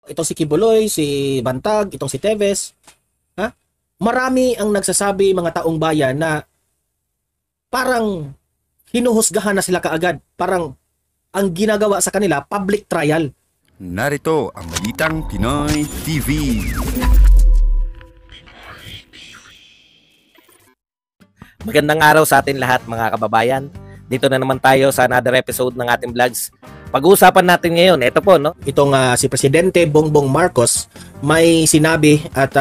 Itong si Kibuloy, si Bantag, itong si Teves, ha? Marami ang nagsasabi mga taong bayan na parang hinuhusgahan na sila kaagad. Parang ang ginagawa sa kanila, public trial. Narito ang Balitang Pinoy TV. Magandang araw sa atin lahat mga kababayan. Dito na naman tayo sa another episode ng ating vlogs. Pag-uusapan natin ngayon, ito po, no? Itong si Presidente Bongbong Marcos may sinabi at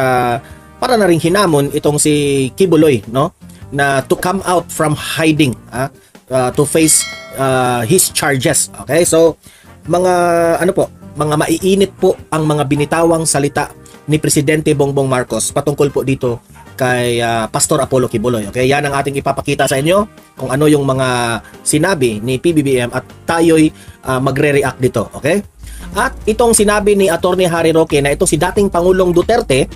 para na rin hinamon itong si Kibuloy, no? Na to come out from hiding, to face his charges. Okay? So, mga mga maiinit po ang mga binitawang salita ni Presidente Bongbong Marcos patungkol po dito kay Pastor Apollo Kibuloy. Okay? Yan ang ating ipapakita sa inyo kung ano yung mga sinabi ni PBBM at tayo'y magre-react dito. Okay? At itong sinabi ni Attorney Harry Roque na itong si dating Pangulong Duterte,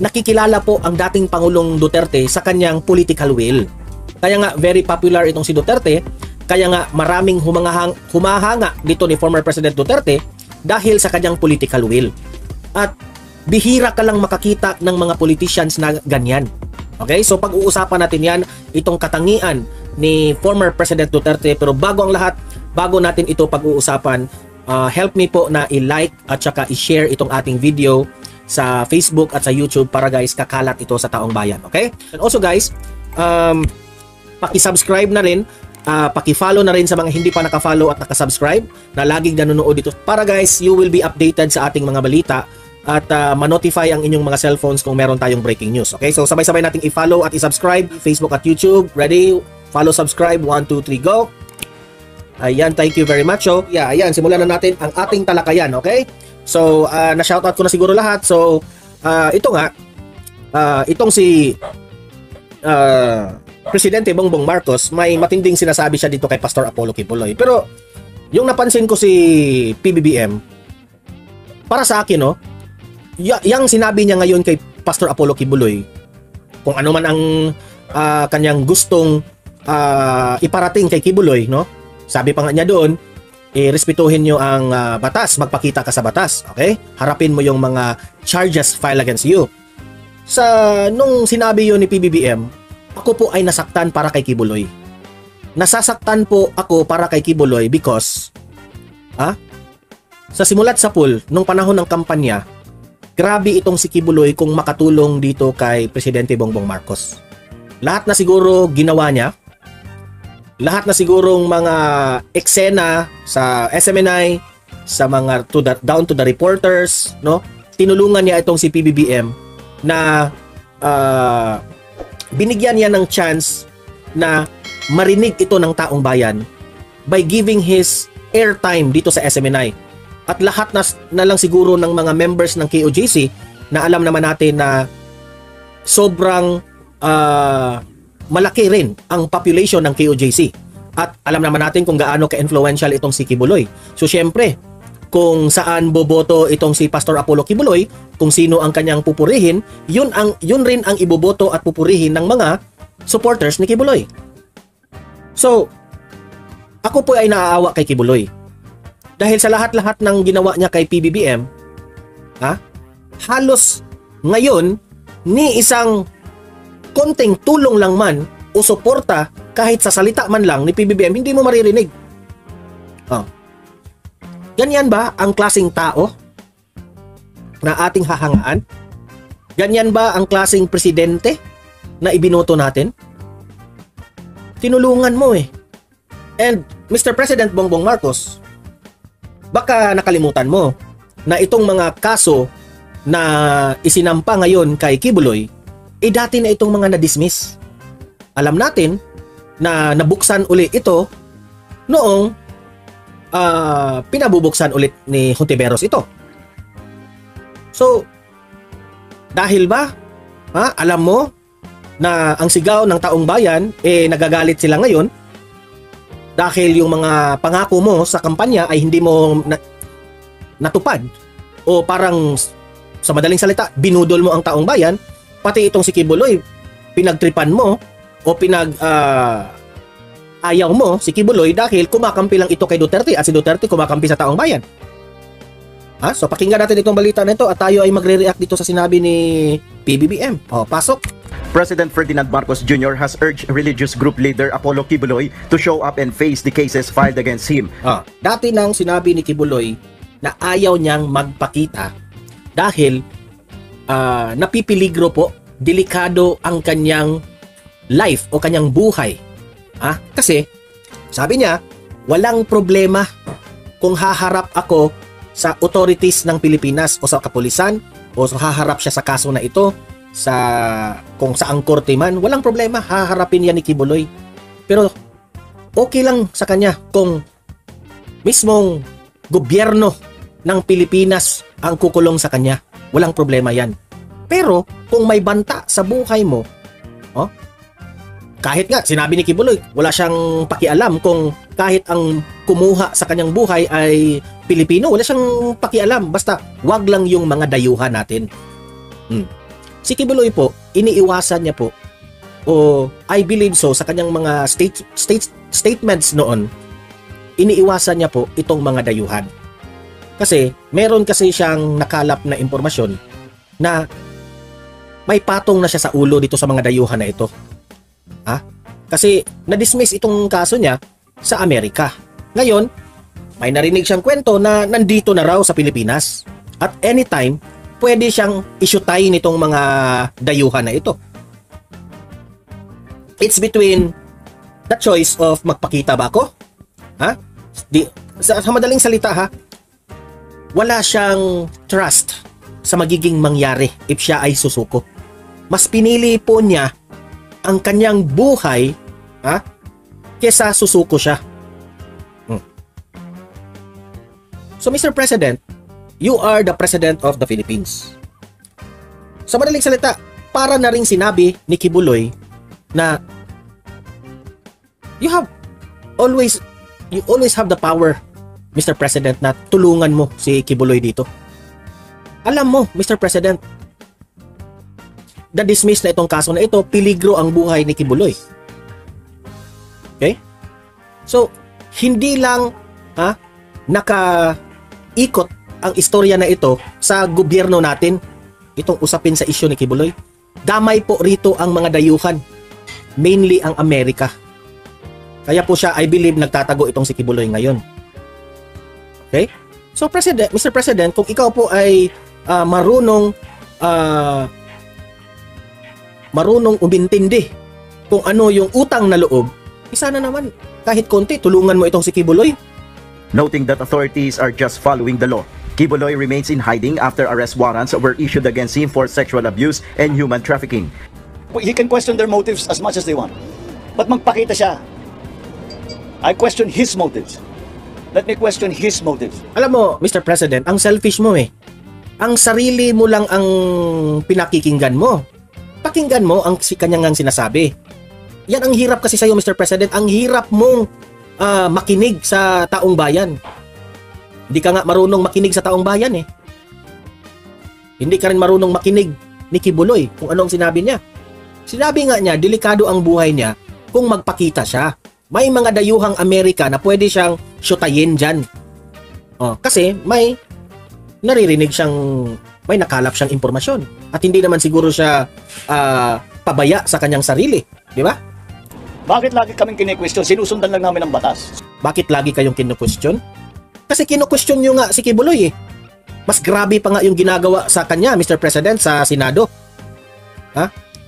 nakikilala po ang dating Pangulong Duterte sa kanyang political will. Kaya nga very popular itong si Duterte, kaya nga maraming humahanga dito ni former President Duterte dahil sa kanyang political will. At bihira ka lang makakita ng mga politicians na ganyan. Okay? So pag-uusapan natin yan, itong katangian ni former President Duterte. Pero bago ang lahat, bago natin ito pag-uusapan, help me po na i-like at saka i-share itong ating video sa Facebook at sa YouTube para guys kakalat ito sa taong bayan. Okay? And also guys, paki-subscribe na rin, paki-follow na rin sa mga hindi pa naka-follow at naka-subscribe na laging nanonood dito para guys you will be updated sa ating mga balita at ma-notify ang inyong mga cellphones kung meron tayong breaking news. Okay? So sabay-sabay nating i-follow at i-subscribe Facebook at YouTube. Ready? Follow, subscribe. 1, 2, 3, go! Ayan, thank you very much. So, yeah, ayan, simulan na natin ang ating talakayan. Okay? So, na-shoutout ko na siguro lahat. So, ito nga, itong si Presidente Bongbong Marcos, may matinding sinasabi siya dito kay Pastor Apollo Kibuloy. Pero, yung napansin ko si PBBM, para sa akin, no, yung sinabi niya ngayon kay Pastor Apollo Kibuloy, kung ano man ang kanyang gustong iparating kay Kibuloy, no? Sabi pa nga niya doon, respetuhin niyo ang batas, magpakita ka sa batas, okay? Harapin mo yung mga charges filed against you. Nung sinabi yun ni PBBM, ako po ay nasaktan para kay Kibuloy. Nasasaktan po ako para kay Kibuloy because sa simulat sa pool, nung panahon ng kampanya, grabe itong si Kibuloy kung makatulong dito kay Presidente Bongbong Marcos. Lahat na siguro ginawa niya, lahat na sigurong mga eksena sa SMNI, sa mga down to the reporters, no? Tinulungan niya itong si PBBM na binigyan niya ng chance na marinig ito ng taong bayan by giving his airtime dito sa SMNI. At lahat na lang siguro ng mga members ng KOJC na alam naman natin na sobrang malaki rin ang population ng KOJC. At alam naman natin kung gaano ka-influential itong si Kibuloy. So syempre, kung saan boboto itong si Pastor Apollo Kibuloy, kung sino ang kanyang pupurihin, yun rin ang iboboto at pupurihin ng mga supporters ni Kibuloy. So, ako po ay naaawa kay Kibuloy. Dahil sa lahat-lahat ng ginawa niya kay PBBM, halos ngayon, ni isang konting tulong lang man o suporta kahit sa salita man lang ni PBBM, hindi mo maririnig. Ganyan ba ang klaseng tao na ating hahangaan? Ganyan ba ang klaseng presidente na ibinoto natin? Tinulungan mo eh. And Mr. President Bongbong Marcos, baka nakalimutan mo na itong mga kaso na isinampa ngayon kay Kibuloy, dati na itong mga na-dismiss. Alam natin na nabuksan uli ito noong pinabubuksan ulit ni Hontiveros ito. So, dahil ba, alam mo na ang sigaw ng taong bayan, nagagalit sila ngayon dahil yung mga pangako mo sa kampanya ay hindi mo natupad o parang sa madaling salita, binudol mo ang taong bayan, pati itong si Kibuloy, pinagtripan mo o ayaw mo si Kibuloy dahil kumakampi lang ito kay Duterte at si Duterte kumakampi sa taong bayan. So pakinggan natin itong balita na ito at tayo ay magre-react dito sa sinabi ni PBBM. Pasok. President Ferdinand Marcos Jr. has urged religious group leader Apollo Kibuloy to show up and face the cases filed against him. Dati nang sinabi ni Kibuloy na ayaw niyang magpakita dahil napipiligro po, delikado ang kanyang life o kanyang buhay. Kasi sabi niya, walang problema kung haharap ako sa authorities ng Pilipinas o sa kapulisan o haharap siya sa kaso na ito sa kung saang korte man, walang problema, haharapin yan ni Kibuloy. Pero okay lang sa kanya kung mismong gobyerno ng Pilipinas ang kukulong sa kanya. Walang problema yan. Pero kung may banta sa buhay mo, kahit nga sinabi ni Kibuloy, wala siyang pakialam kung kahit ang kumuha sa kanyang buhay ay Pilipino, wala siyang pakialam. Basta wag lang yung mga dayuhan natin. Si Kibuloy po, iniiwasan niya po, o I believe so, sa kanyang mga statements noon, iniiwasan niya po itong mga dayuhan. Kasi meron kasi siyang nakalap na impormasyon na may patong na siya sa ulo dito sa mga dayuhan na ito. Kasi na-dismiss itong kaso niya sa Amerika. Ngayon, may narinig siyang kwento na nandito na raw sa Pilipinas. At anytime, pwede siyang isyutay nitong mga dayuhan na ito. It's between the choice of magpakita ba ako? Sa madaling salita wala siyang trust sa magiging mangyari if siya ay susuko. Mas pinili po niya ang kanyang buhay kesa susuko siya. So Mr. President, you are the President of the Philippines. Sa madaling salita, para na ring sinabi ni Kibuloy na you always have the power, Mr. President, na tulungan mo si Kibuloy dito. Alam mo, Mr. President, na-dismiss na itong kaso na ito, piligro ang buhay ni Kibuloy. Okay? So, hindi lang nakaikot ang istorya na ito sa gobyerno natin, itong usapin sa isyu ni Kibuloy. Damay po rito ang mga dayuhan, mainly ang Amerika. Kaya po siya, I believe, nagtatago itong si Kibuloy ngayon. Okay? So, Mr. President, kung ikaw po ay marunong umintindi kung ano yung utang na loob, sana naman, kahit konti, tulungan mo itong si Kibuloy. Noting that authorities are just following the law, Kibuloy remains in hiding after arrest warrants were issued against him for sexual abuse and human trafficking. He can question their motives as much as they want. But magpakita siya. I question his motives. Let me question his motives. Alam mo, Mr. President, ang selfish mo eh. Ang sarili mo lang ang pinakikinggan mo. Pakinggan mo ang kanyang sinasabi. Yan ang hirap kasi sa'yo, Mr. President. Ang hirap mong makinig sa taong bayan. Hindi ka nga marunong makinig sa taong bayan eh. Hindi ka rin marunong makinig ni Kibuloy kung ano ang sinabi niya. Sinabi nga niya, delikado ang buhay niya kung magpakita siya. May mga dayuhang Amerika na pwede siyang syutayin dyan. Kasi may naririnig siyang, may nakalap siyang impormasyon. At hindi naman siguro siya pabaya sa kanyang sarili. Di ba? Bakit lagi kaming kine-question? Sinusundan lang namin ang batas. Bakit lagi kayong kinu-question? Kasi kinu-question nyo nga si Kibuloy eh. Mas grabe pa nga yung ginagawa sa kanya, Mr. President, sa Senado.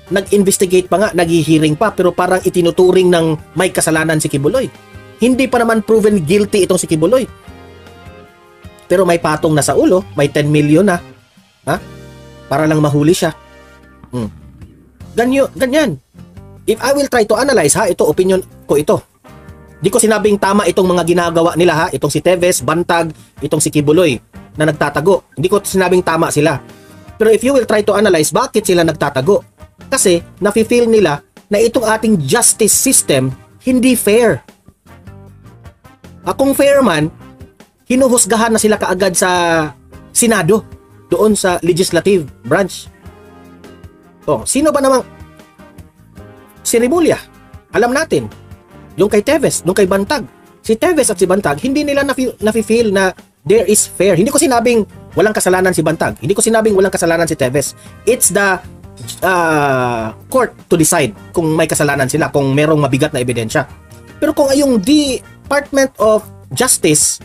Nag-investigate pa nga, nag-hearing pa, pero parang itinuturing ng may kasalanan si Kibuloy. Hindi pa naman proven guilty itong si Kibuloy. Pero may patong na sa ulo, may 10 million na. Para lang mahuli siya. Ganyan. If I will try to analyze, ito, opinion ko ito. Di ko sinabing tama itong mga ginagawa nila, itong si Teves, Bantag, itong si Kibuloy na nagtatago. Hindi ko sinabing tama sila. Pero if you will try to analyze, bakit sila nagtatago? Kasi nafe-feel nila na itong ating justice system hindi fair. Kung fair man, hinuhusgahan na sila kaagad sa Senado, doon sa legislative branch. Sino ba namang si Rimulya? Alam natin. Yung kay Teves, yung kay Bantag. Si Teves at si Bantag, hindi nila nafe-feel na there is fair. Hindi ko sinabing walang kasalanan si Bantag. Hindi ko sinabing walang kasalanan si Teves. It's the court to decide kung may kasalanan sila, kung merong mabigat na ebidensya. Pero kung yung Department of Justice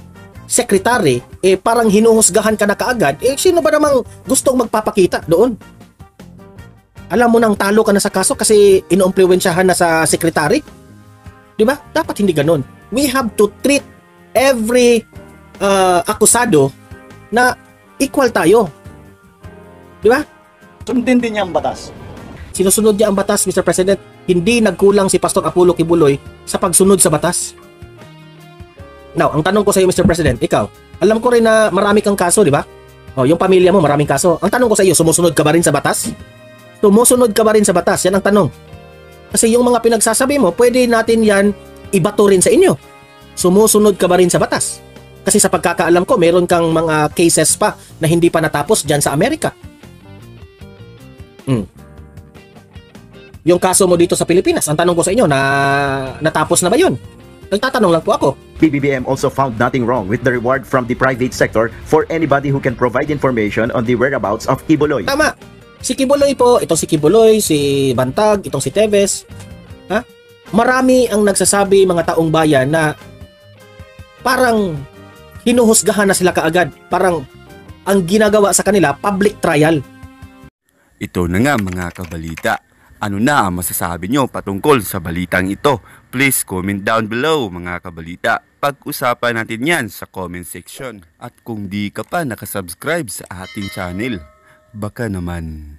Secretary, parang hinuhusgahan ka na kaagad, sino ba namang gustong magpapakita doon? Alam mo nang talo ka na sa kaso kasi inuumpluwensyahan na sa secretary? Di ba? Dapat hindi ganun. We have to treat every akusado na equal tayo. Di ba? Sundin din niya ang batas. Sinusunod niya ang batas, Mr. President. Hindi nagkulang si Pastor Apollo Kibuloy sa pagsunod sa batas. Now, ang tanong ko sa iyo, Mr. President, ikaw, alam ko rin na marami kang kaso, di ba? Yung pamilya mo, maraming kaso. Ang tanong ko sa iyo, sumusunod ka ba rin sa batas? Sumusunod ka ba rin sa batas? Yan ang tanong. Kasi yung mga pinagsasabi mo, pwede natin yan ibato rin sa inyo. Sumusunod ka ba rin sa batas? Kasi sa pagkakaalam ko, meron kang mga cases pa na hindi pa natapos dyan sa Amerika. Yung kaso mo dito sa Pilipinas, ang tanong ko sa inyo, natapos na ba yun? Nagtatanong lang po ako. PBBM also found nothing wrong with the reward from the private sector for anybody who can provide information on the whereabouts of Kibuloy. Tama. Si Kibuloy po, itong si Kibuloy, si Bantag, itong si Teves. Marami ang nagsasabi, mga taong bayan, na parang hinuhusgahan na sila kaagad. Parang ang ginagawa sa kanila, public trial. Ito na nga mga kabalita. Ano na ang masasabi nyo patungkol sa balitang ito? Please comment down below mga kabalita. Pag-usapan natin yan sa comment section. At kung di ka pa nakasubscribe sa ating channel, baka naman